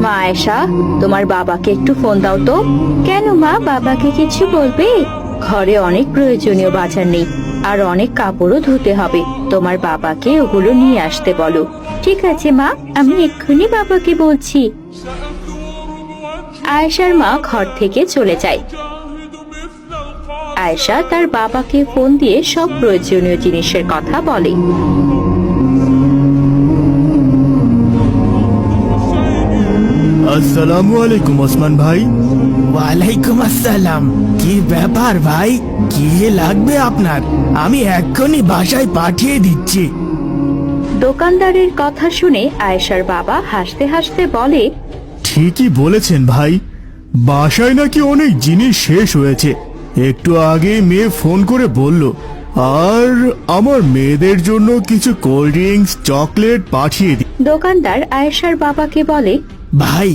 মা আয়েশা, তোমার বাবাকে একটু ফোন দাও তো। কেন মা, বাবাকে কিছু বলবে? ঘরে অনেক প্রয়োজনীয় বাজার নেই, আর অনেক কাপড়ও ধুতে হবে। তোমার বাবাকে ওগুলো নিয়ে আসতে বলো। ঠিক আছে মা, আমি এক্ষুনি বাবাকে বলছি। আয়েশার মা ঘর থেকে চলে যায়। আয়েশা তার বাবাকে ফোন দিয়ে সব প্রয়োজনীয় জিনিসের কথা বলে। আসসালামু আলাইকুম ওসমান ভাই। ওয়ালাইকুম আসসালাম। কি ব্যাপার ভাই, কি লাগবে আপনার? আমি এক্ষুনি বাসায় পাঠিয়ে দিচ্ছি। দোকানদারের কথা শুনে আয়েশার বাবা হাসতে হাসতে বলে, ঠিকই বলেছেন ভাই, বাসায় নাকি অনেক জিনিস শেষ হয়েছে। একটু আগে মেয়ে ফোন করে বলল, আর আমার মেয়েদের জন্য কিছু কোল্ড ড্রিঙ্কস চকলেট পাঠিয়ে দিই। দোকানদার আয়েশার বাবাকে বলে, ভাই,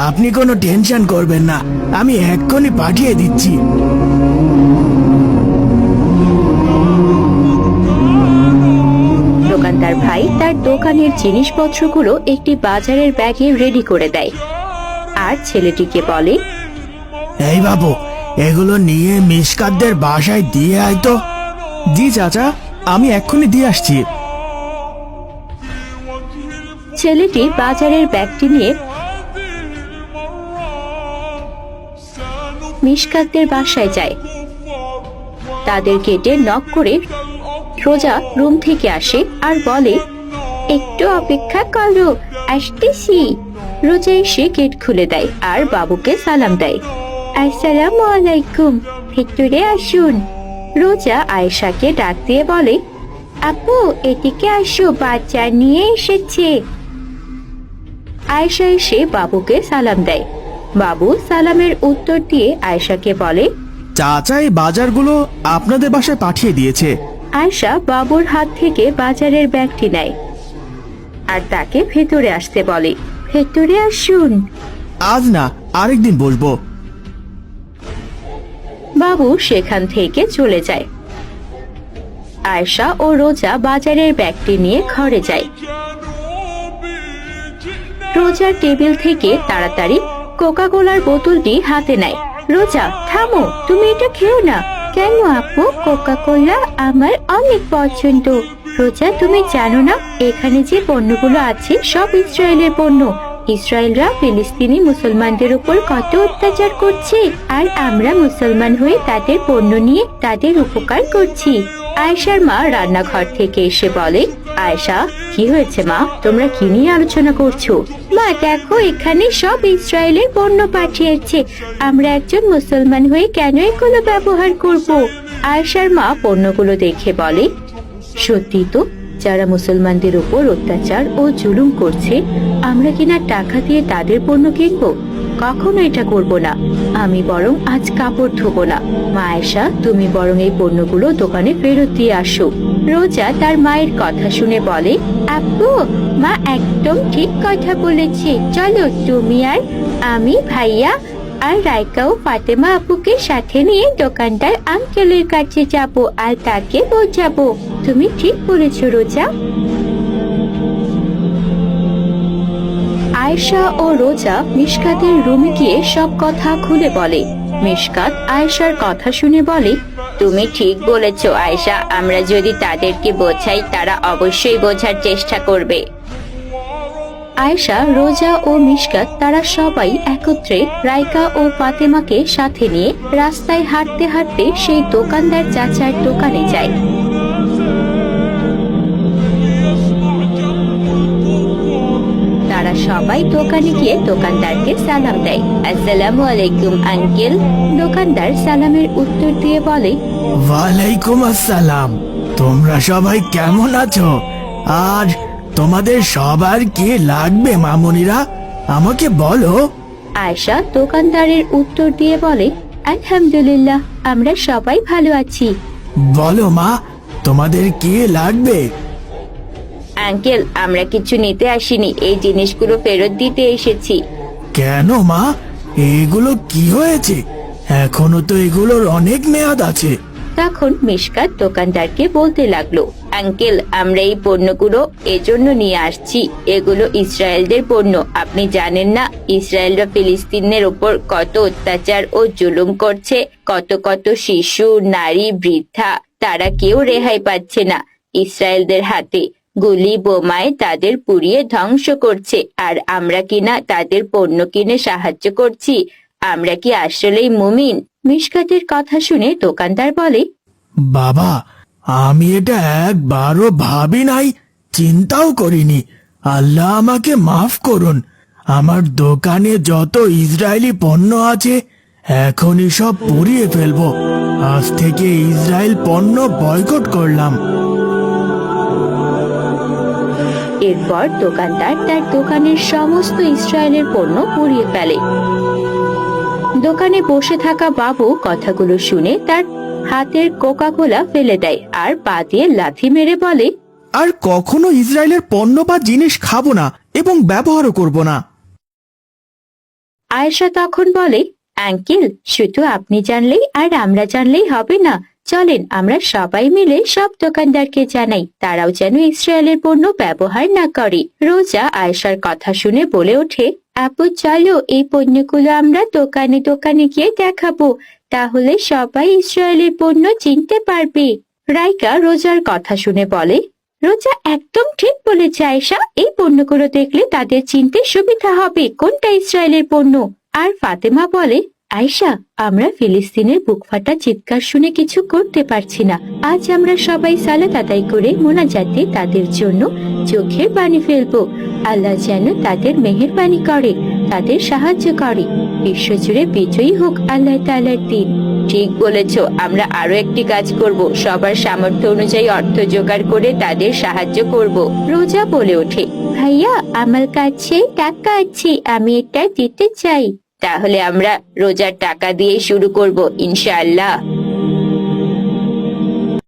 আপনি কোনো টেনশন করবেন না, আমি এক্ষুনি পাঠিয়ে দিচ্ছি। দোকানদার ভাই তার দোকানের জিনিসপত্রগুলো একটি বাজারের ব্যাগে রেডি করে দেয়, আর ছেলেটিকে বলে, এই বাবু, এগুলো নিয়ে মিশকাতদের বাসায় দিয়ে আয় তো। জি চাচা, আমি এক্ষুনি দিয়ে আসছি। ছেলেটি বাজারের ব্যাগটি নিয়ে মিশকাতদের বাসায় যায়। তাদের গেটে নক করে রোজা রুম থেকে আসে আর বলে, একটু অপেক্ষা করো, আসতেছি। রোজা এসে গেট খুলে দেয় আর বাবুকে সালাম দেয়। আসসালামু আলাইকুম, ভিতরে আসুন। রোজা আয়েশাকে ডাক দিয়ে বলে, আপু এদিকে আসো, বাচ্চা নিয়ে এসেছে। আয়েশা এসে বাবুকে সালাম দেয়। বাবু সালামের উত্তর দিয়ে আয়েশাকে বলে, চাচা এই বাজারগুলো আপনাদের বাসায় পাঠিয়ে দিয়েছে। আয়েশা বাবুর হাত থেকে বাজারের ব্যাগটি নেয় আর তাকে ভেতরে আসতে বলে। ভেতরে আসুন। আজ না, আরেকদিন বসবো। বাবু সেখান থেকে চলে যায়। আয়েশা ও রোজা বাজারের ব্যাগটি নিয়ে ঘরে যায়। রোজার টেবিল থেকে তাড়াতাড়ি কোকা কোলার বোতলটি হাতে নেয়। রোজা, থামো, তুমি এটা খেও না। কেন আপু? কোকা কোলা আমার অনেক পছন্দ। রোজা, তুমি জানো না এখানে যে পণ্যগুলো আছে সব ইসরায়েলের পণ্য। ইসরায়েলরা ফিলিস্তিনি মুসলমানদের উপর কত অত্যাচার করছে, আর আমরা মুসলমান হয়ে তাদের পণ্য নিয়ে তাদের উপকার করছি। আয়েশার মা রান্নাঘর থেকে এসে বলে, আয়েশা, কি হয়েছে মা? তোমরা কি নিয়ে আলোচনা করছো? মা দেখো, এখানে সব ইসরায়েলের পণ্য পাঠিয়েছে। আমরা একজন মুসলমান হয়ে কেন এগুলো ব্যবহার করব? আয়েশার মা পণ্যগুলো দেখে বলে, সত্যি তো, যারা মুসলমানদের উপর অত্যাচার ও জুলুম করছে, আমরা কিনা টাকা দিয়ে তাদের পণ্য কিনবো? কখনো এটা করব না। আমি বরং আজ কাপড় ধোবো না। মা আয়েশা, তুমি বরং এই পণ্যগুলো দোকানে ফেরত দিয়ে আসো। রোজা তার মায়ের কথা শুনে বলে, আপু, মা একদম ঠিক কথা বলেছে। চলো তুমি আর আমি, ভাইয়া আর রাইকা ও ফাতেমা আপুকে সাথে নিয়ে দোকানদার আঙ্কেলের কাছে যাব আর তাকে বোঝাবো। তুমি ঠিক বলেছো রোজা। আয়েশা ও রোজা মিশকাতের রুমে গিয়ে সব কথা খুলে বলে। মিশকাত আয়েশার কথা শুনে বলে, তুমি ঠিক বলেছো আয়েশা, আমরা যদি তাদেরকে বোঝাই তারা অবশ্যই বোঝার চেষ্টা করবে। আয়েশা, রোজা ও মিশকাত তারা সবাই একত্রে রাইকা ও ফাতেমাকে সাথে নিয়ে রাস্তায় হাঁটতে হাঁটতে সেই দোকানদার চাচার দোকানে যায়। তারা সবাই দোকানে গিয়ে দোকানদারকে সালাম দেয়। আসসালামু আলাইকুম আঙ্কেল। দোকানদার সালামের উত্তর দিয়ে বলে, ওয়ালাইকুম আসসালাম। তোমরা সবাই কেমন আছো? আর তোমাদের সবার কি লাগবে মামুনিরা? আমাকে বলো। আয়েশা দোকানদারের উত্তর দিয়ে বলে, আলহামদুলিল্লাহ, আমরা সবাই ভালো আছি। বলো মা, তোমাদের কি লাগবে? আঙ্কেল, আমরা কিছু নিতে আসিনি, এই জিনিসগুলো ফেরত দিতে এসেছি। কেন মা, এগুলো কি হয়েছে? এখনো তো এগুলোর অনেক মেয়াদ আছে। তখন মিশকাত দোকানদারকে বলতে লাগলো, আঙ্কেল, আমরা এই পণ্যগুলো এজন্য নিয়ে আসছি। এগুলো ইসরায়েলদের পণ্য। আপনি জানেন না ইসরায়েলরা ফিলিস্তিনের ওপর কত অত্যাচার ও জুলুম করছে? কত কত শিশু, নারী, বৃদ্ধা, তারা কেউ রেহাই পাচ্ছে না ইসরায়েলদের হাতে। গুলি বোমায় তাদের পুড়িয়ে ধ্বংস করছে, আর আমরা কিনা তাদের পণ্য কিনে সাহায্য করছি। আমরা কি আসলেই মুমিন? মিশকাতের কথা শুনে দোকানদার বলে, বাবা, আমি এটা একবারও ভাবি নাই, চিন্তাও করিনি। আল্লাহ আমাকে মাফ করুন। আমার দোকানে যত ইসরায়েলি পণ্য আছে এখনই সব পুড়িয়ে ফেলবো। আজ থেকে ইসরায়েল পণ্য বয়কট করলাম। এরপর দোকানদার তার দোকানের সমস্ত ইসরায়েলের পণ্য পুড়িয়ে ফেলে। দোকানে বসে থাকা বাবু কথাগুলো শুনে তার হাতের কোকা কোলা ফেলে দেয় আর পা দিয়ে লাথি মেরে বলে, আর কখনো ইসরায়েলের পণ্য বা জিনিস খাবো না এবং ব্যবহারও করব না। আয়েশা তখন বলে, আঙ্কেল, শুধু আপনি জানলেই আর আমরা জানলেই হবে না। চলেন আমরা সবাই মিলে সব দোকানদারকে জানাই, তারাও যেন ইসরায়েলের পণ্য ব্যবহার না করে। রোজা আয়েশার কথা শুনে বলে ওঠে, আপু চলো এই পণ্যগুলো আমরা দোকানে দোকানে গিয়ে দেখাবো, তাহলে সবাই ইসরায়েলের পণ্য চিনতে পারবে। রাইকা রোজার কথা শুনে বলে, রোজা একদম ঠিক বলেছে আয়েশা, এই পণ্যগুলো দেখলে তাদের চিনতে সুবিধা হবে কোনটা ইসরায়েলের পণ্য। আর ফাতেমা বলে, আয়েশা, আমরা ফিলিস্তিনের বুকফাটা চিৎকার শুনে কিছু করতে পারছি না। আজ আমরা সবাই সালাত আদায় করে মোনাজাতে তাদের জন্য চোখের পানি ফেলবো। আল্লাহ যেন তাদের মেহেরবানি করে, তাদের সাহায্য করে। বিশ্বজুড়ে বিজয়ী হোক আল্লাহ তাআলার দিন। ঠিক বলেছ, আমরা আরো একটি কাজ করব, সবার সামর্থ্য অনুযায়ী অর্থ জোগাড় করে তাদের সাহায্য করব। রোজা বলে ওঠে, ভাইয়া আমার কাছে টাকা আছে, আমি এটা দিতে চাই। তাহলে আমরা রোজার টাকা দিয়ে শুরু করব ইনশাআল্লাহ।